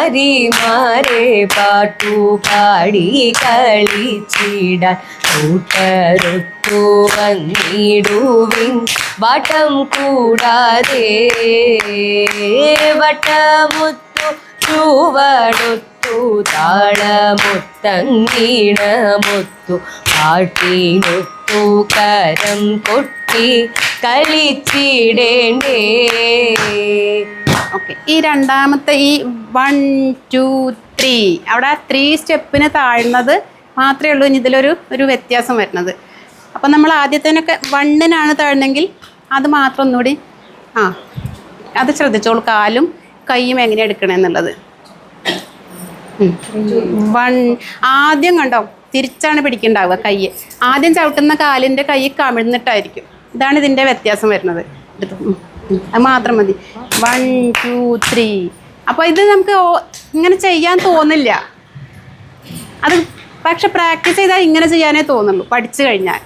നാരിമാരെ പാട്ടുപാടി കളിച്ചിടാൻ കൂട്ടരൊത്തു വന്നിടുവിൻ വട്ടം കൂടാതെ വട്ടമുത്തു ചുവടൊത്തു താളമൊത്തങ്ങീണമൊത്തു പാട്ടിനൊത്തു കരം കൊട്ടി കളിച്ചിടേണ്ടേ. ഓക്കെ, ഈ രണ്ടാമത്തെ ഈ 1 2 3 അവിടെ 3 സ്റ്റെപ്പിന് താഴ്ന്നത് മാത്രമേ ഉള്ളൂ. ഇനി ഇതിലൊരു വ്യത്യാസം വരുന്നത്. അപ്പം നമ്മൾ ആദ്യത്തേനൊക്കെ 1-നാണ് താഴ്ന്നെങ്കിൽ അത് മാത്രം ഒന്നുകൂടി അത് ശ്രദ്ധിച്ചോളൂ, കാലും കൈയും എങ്ങനെ എടുക്കണമെന്നുള്ളത്. 1 ആദ്യം കണ്ടോ തിരിച്ചാണ് പിടിക്കുന്നുണ്ടാവുക കൈ. ആദ്യം ചവിട്ടുന്ന കാലിൻ്റെ കൈ കമിഴ്ന്നിട്ടായിരിക്കും. ഇതാണ് ഇതിൻ്റെ വ്യത്യാസം വരുന്നത്. അത് മാത്രം മതി. 1 2 3. അപ്പോൾ ഇത് നമുക്ക് ഇങ്ങനെ ചെയ്യാൻ തോന്നില്ല. അത് പക്ഷെ പ്രാക്ടീസ് ചെയ്താൽ ഇങ്ങനെ ചെയ്യാനേ തോന്നുള്ളൂ പഠിച്ചു കഴിഞ്ഞാൽ.